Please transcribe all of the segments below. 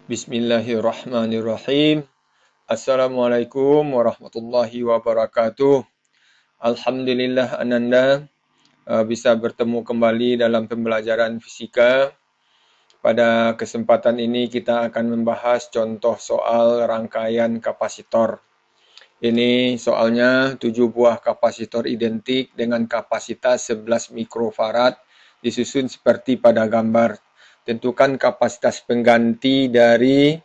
Bismillahirrahmanirrahim. Assalamualaikum warahmatullahi wabarakatuh. Alhamdulillah Ananda bisa bertemu kembali dalam pembelajaran fisika. Pada kesempatan ini kita akan membahas contoh soal rangkaian kapasitor. Ini soalnya 7 buah kapasitor identik dengan kapasitas 11 mikrofarad disusun seperti pada gambar. Tentukan kapasitas pengganti dari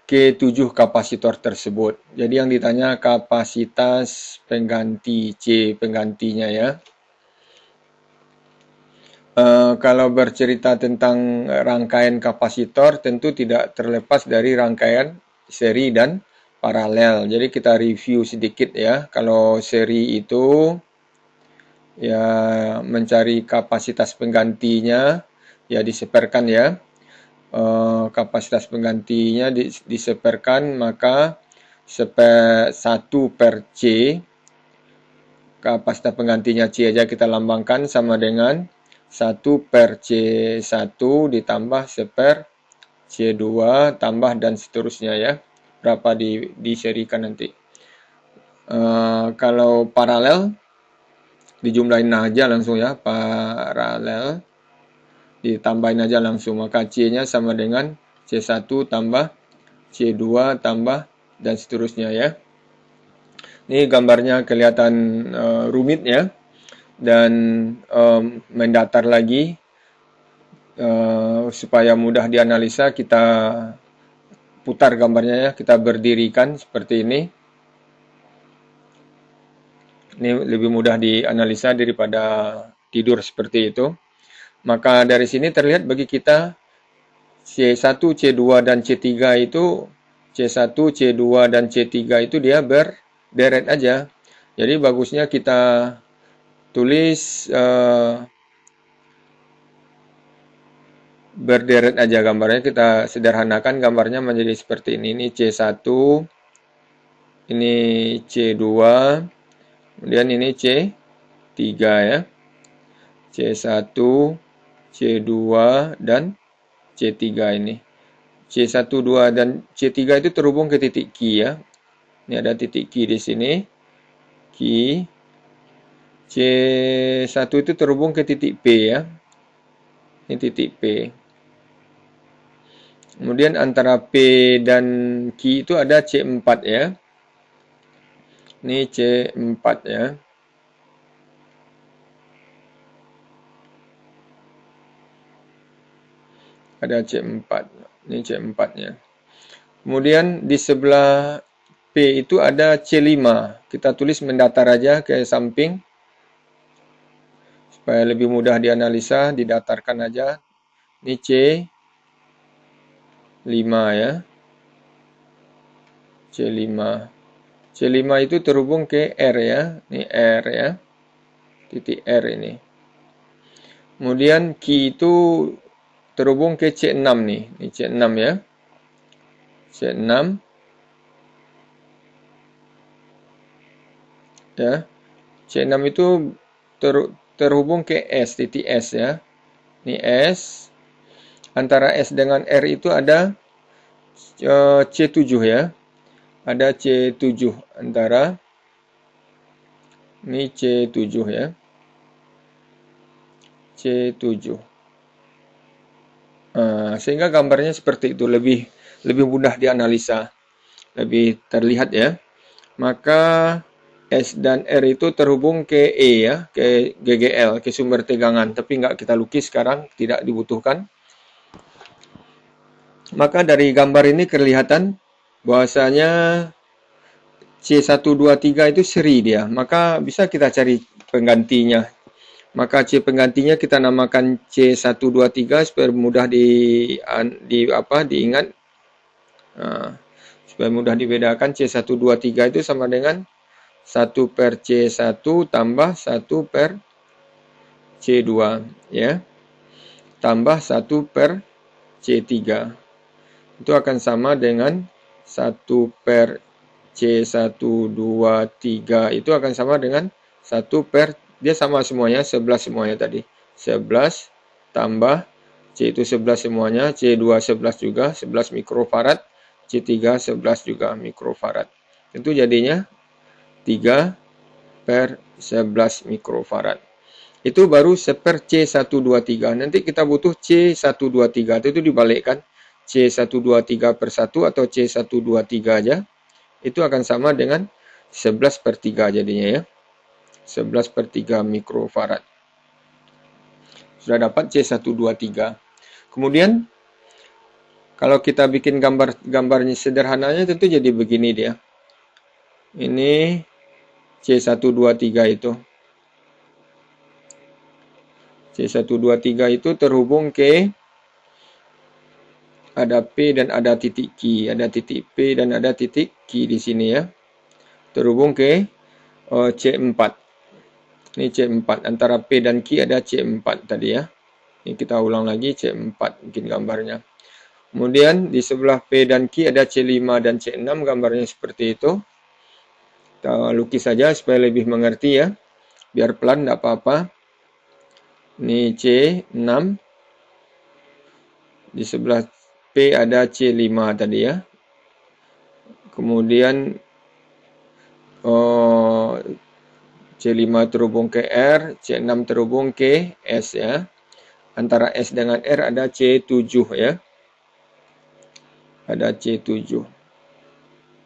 ke-7 kapasitor tersebut. Jadi yang ditanya kapasitas pengganti, C penggantinya ya. Kalau bercerita tentang rangkaian kapasitor tentu tidak terlepas dari rangkaian seri dan paralel. Jadi kita review sedikit ya. Kalau seri itu ya mencari kapasitas penggantinya ya diseperkan ya. Kapasitas penggantinya diseperkan, maka 1 per C, kapasitas penggantinya C aja kita lambangkan sama dengan 1 per C1 ditambah 1 per C2 tambah dan seterusnya ya, berapa diserikan nanti. Kalau paralel dijumlahin aja langsung ya, paralel ditambahin aja langsung, maka C-nya sama dengan C1 tambah C2 tambah dan seterusnya ya. Ini gambarnya kelihatan rumit ya, dan mendatar lagi. Supaya mudah dianalisa kita putar gambarnya ya, kita berdirikan seperti ini. Ini lebih mudah dianalisa daripada tidur seperti itu. Maka dari sini terlihat bagi kita C1, C2, dan C3 itu C1, C2, dan C3 itu dia berderet aja. Jadi bagusnya kita tulis berderet aja gambarnya. Kita sederhanakan gambarnya menjadi seperti ini. Ini C1, ini C2, kemudian ini C3 ya. C1, C2, dan C3 ini. C1, 2, dan C3 itu terhubung ke titik Q ya. Ini ada titik Q di sini. Q. C1 itu terhubung ke titik P ya. Ini titik P. Kemudian antara P dan Q itu ada C4 ya. Ini C4 ya. Ada C4. Ini C4-nya. Kemudian di sebelah P itu ada C5. Kita tulis mendatar aja ke samping. Supaya lebih mudah dianalisa, didatarkan aja. Ini C5 ya. C5. C5 itu terhubung ke R ya. Ini R ya. Titik R ini. Kemudian Q itu terhubung ke C6 nih. Ini C6 ya. C6. Ya. C6 itu terhubung ke S, titik S ya. Ini S. Antara S dengan R itu ada C7 ya. Ada C7 antara. Ini C7 ya. C7. Sehingga gambarnya seperti itu, lebih mudah dianalisa, lebih terlihat ya. Maka S dan R itu terhubung ke E ya, ke GGL, ke sumber tegangan, tapi nggak kita lukis sekarang, tidak dibutuhkan. Maka dari gambar ini kelihatan bahwasanya C123 itu seri dia, maka bisa kita cari penggantinya. Maka C penggantinya kita namakan C123 supaya mudah diingat. Supaya mudah dibedakan, C123 itu sama dengan 1 per C1 tambah 1 per C2 ya. Tambah 1 per C3. Itu akan sama dengan 1 per C123 itu akan sama dengan 1 per, dia sama semuanya, 11 semuanya tadi. 11 tambah C itu 11 semuanya, C2 11 juga, 11 mikrofarad, C3 11 juga mikrofarad. Tentu jadinya 3/11 mikrofarad. Itu baru seper C123. Nanti kita butuh C123. Itu dibalikkan. C123/1 atau C123 aja. Itu akan sama dengan 11/3 jadinya ya. 11/3 mikrofarad. Sudah dapat C123. Kemudian kalau kita bikin gambarnya sederhananya tentu jadi begini dia. Ini C123 itu. C123 itu terhubung ke ada P dan ada titik Q. Ada titik P dan ada titik Q di sini ya. Terhubung ke C4. Ini C4. Antara P dan Q ada C4 tadi ya. Ini kita ulang lagi C4 bikin gambarnya. Kemudian di sebelah P dan Q ada C5 dan C6, gambarnya seperti itu. Kita lukis saja supaya lebih mengerti ya. Biar pelan tidak apa-apa. Ini C6. Di sebelah P ada C5 tadi ya. Kemudian C5 terhubung ke R, C6 terhubung ke S ya. Antara S dengan R ada C7 ya. Ada C7.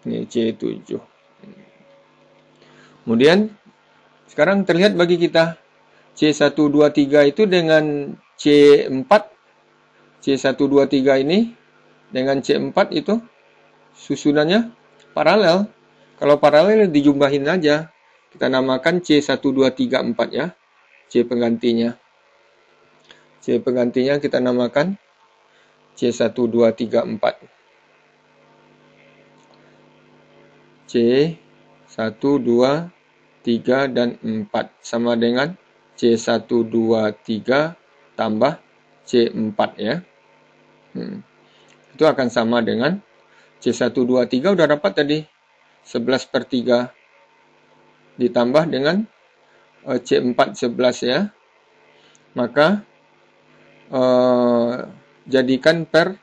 Ini C7. Kemudian sekarang terlihat bagi kita C123 itu dengan C4. C123 ini dengan C4 itu susunannya paralel. Kalau paralel dijumlahin aja. Kita namakan C1234 ya. C penggantinya. C penggantinya kita namakan C1234. C1, 2, 3, dan 4. Sama dengan C123 tambah C4 ya. Itu akan sama dengan C123 udah dapat tadi. 11/3. Ditambah dengan C4 11 ya. Maka jadikan per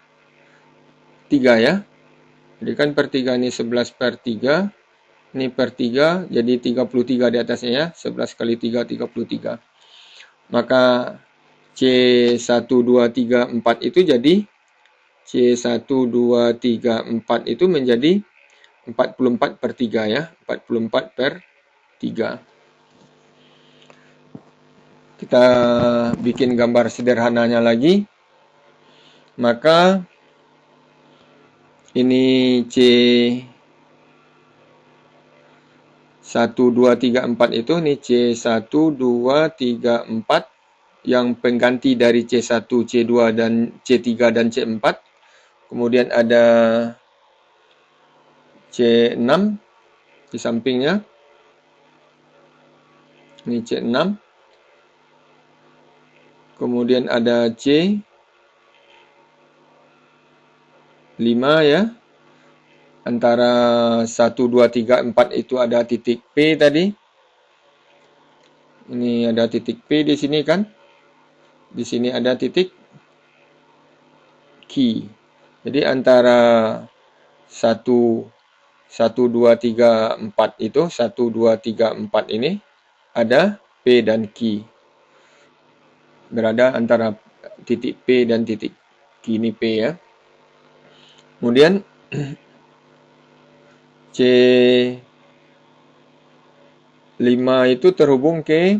3 ya. Jadikan per 3 ini 11/3. Ini per 3 jadi 33 di atasnya ya. 11 kali 3 33. Maka C1234 itu jadi C1234 itu menjadi 44/3 ya. 44/3. Kita bikin gambar sederhananya lagi. Maka ini C1234 itu nih C1234 yang pengganti dari C1, C2 dan C3 dan C4. Kemudian ada C6 di sampingnya. Ini C6. Kemudian ada C5 ya. Antara 1, 2, 3, 4 itu ada titik P tadi. Ini ada titik P di sini kan. Di sini ada titik Q. Jadi antara 1, 2, 3, 4 itu, 1, 2, 3, 4 ini ada P dan Q. Berada antara titik P dan titik Q, ini P ya. Kemudian C5 itu terhubung ke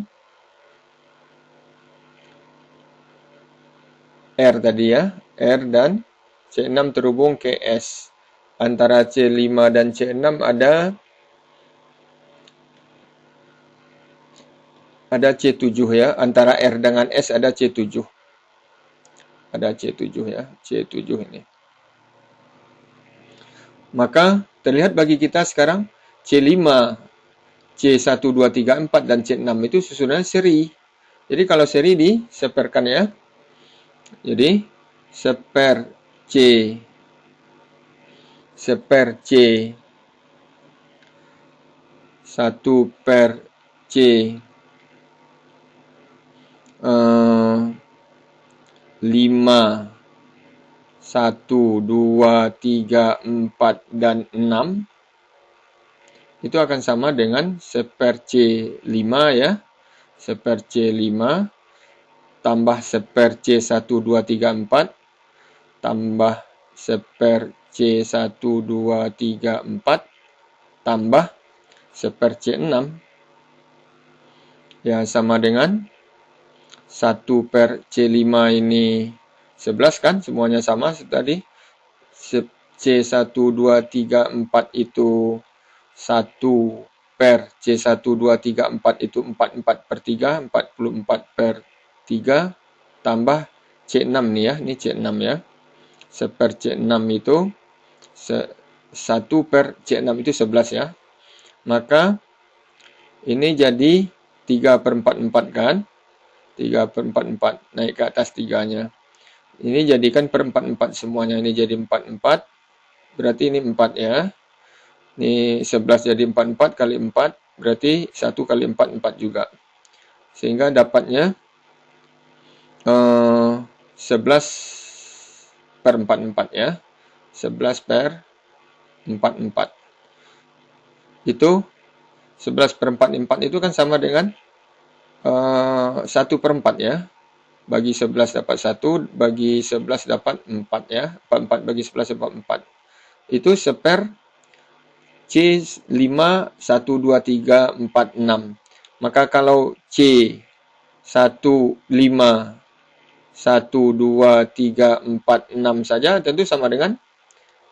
R tadi ya. R dan C6 terhubung ke S. Antara C5 dan C6 ada C7 ya. Antara R dengan S ada C7. Ada C7 ya. C7 ini. Maka terlihat bagi kita sekarang C5, C1, 2, 3, 4 dan C6 itu susunannya seri. Jadi kalau seri diseperkan ya. Jadi seper C 1 per C 5, 1, 2, 3, 4, dan 6 itu akan sama dengan seper C5 ya. Seper C5 tambah seper C1, 2, 3, 4 tambah seper C1, 2, 3, 4 tambah seper C6 ya, sama dengan 1 per C5 ini 11 kan, semuanya sama tadi. C1, 2, 3, 4 itu 1 per C1, 2, 3, 4 itu 44 per 3, 44 per 3 tambah C6 nih ya, ini C6 ya. Seper C6 itu 1 per C6 itu 11 ya. Maka ini jadi 3 per 44 kan. 3 per 44 naik ke atas 3-nya. Ini jadikan per 44 semuanya. Ini jadi 44. Berarti ini 4 ya. Ini 11 jadi 44 kali 4. Berarti 1 kali 4, 4 juga. Sehingga dapatnya 11 per 44 ya. 11 per 44. Itu 11 per 44 itu kan sama dengan 1 per 4 ya. Bagi 11 dapat 1, bagi 11 dapat 4 ya. 4 bagi 11 dapat 4. Itu seper C5, 1, 2, 3, 4, 6. Maka kalau C1, 5, 1, 2, 3, 4, 6 saja tentu sama dengan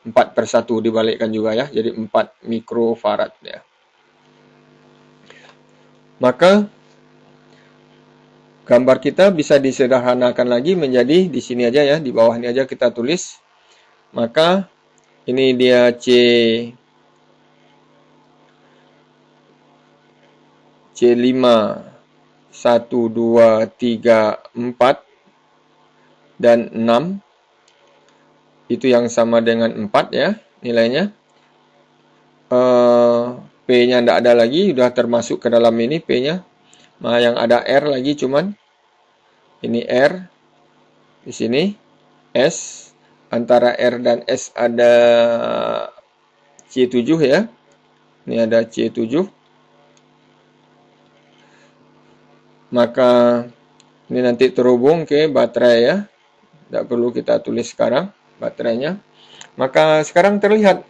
4 per 1 dibalikkan juga ya. Jadi 4 mikrofarad ya. Maka gambar kita bisa disederhanakan lagi menjadi di sini aja ya, di bawah ini aja kita tulis. Maka ini dia C5, 1, 2, 3, 4 dan 6 itu yang sama dengan 4 ya nilainya. P-nya tidak ada lagi, sudah termasuk ke dalam ini P-nya. Nah, yang ada R lagi cuman ini R di sini, S, antara R dan S ada C7 ya. Ini ada C7. Maka ini nanti terhubung ke baterai ya. Tidak perlu kita tulis sekarang baterainya. Maka sekarang terlihat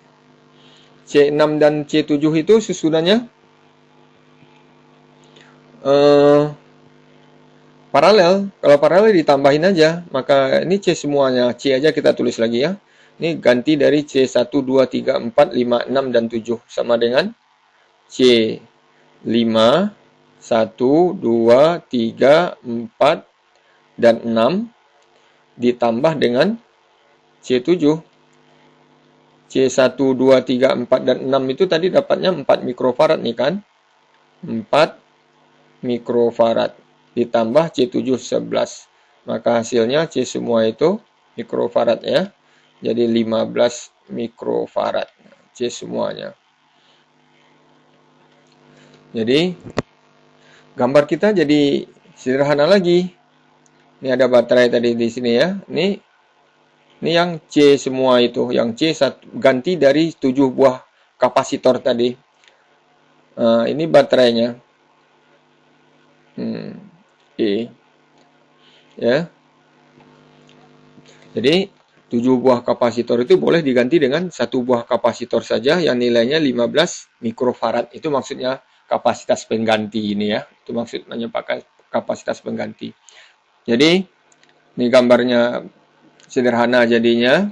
C6 dan C7 itu susunannya paralel. Kalau paralel ditambahin aja. Maka ini C semuanya. C aja kita tulis lagi ya. Ini ganti dari C1, 2, 3, 4, 5, 6, dan 7. Sama dengan C5, 1, 2, 3, 4, dan 6 ditambah dengan C7. C1, 2, 3, 4, dan 6 itu tadi dapatnya 4 mikrofarad nih kan. 4 mikrofarad ditambah C7 11. Maka hasilnya C semua itu mikrofarad ya. Jadi 15 mikrofarad C semuanya. Jadi gambar kita jadi sederhana lagi. Ini ada baterai tadi di sini ya. Ini yang C semua itu, yang C ganti dari 7 buah kapasitor tadi. Ini baterainya. E. Ya. Jadi 7 buah kapasitor itu boleh diganti dengan 1 buah kapasitor saja yang nilainya 15 mikrofarad. Itu maksudnya kapasitas pengganti ini ya. Itu maksudnya pakai kapasitas pengganti. Jadi ini gambarnya sederhana jadinya.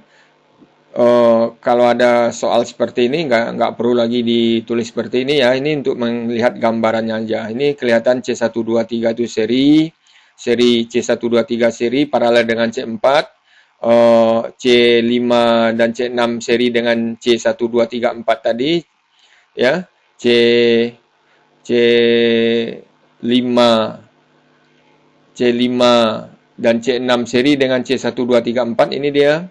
Kalau ada soal seperti ini nggak perlu lagi ditulis seperti ini ya. Ini untuk melihat gambarannya aja. Ini kelihatan C123 itu seri C123 seri paralel dengan C4, C5 dan C6 seri dengan C1234 tadi ya. C5 dan C6 seri dengan C1234 ini dia.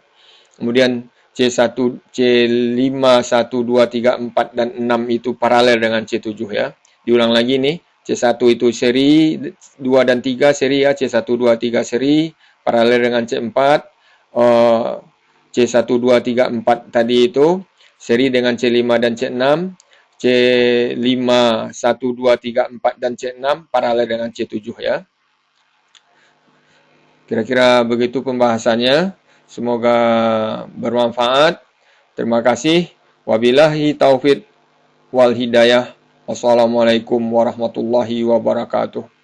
Kemudian C1, C5, 1, 2, 3, 4, dan 6 itu paralel dengan C7 ya. Diulang lagi nih. C1 itu seri, 2 dan 3 seri ya. C1, 2, 3 seri. paralel dengan C4, C1, 2, 3, 4 tadi itu seri dengan C5 dan C6, C5, 1, 2, 3, 4 dan C6 paralel dengan C7 ya. Kira-kira begitu pembahasannya. Semoga bermanfaat. Terima kasih. Wabillahi taufik wal hidayah. Wassalamualaikum warahmatullahi wabarakatuh.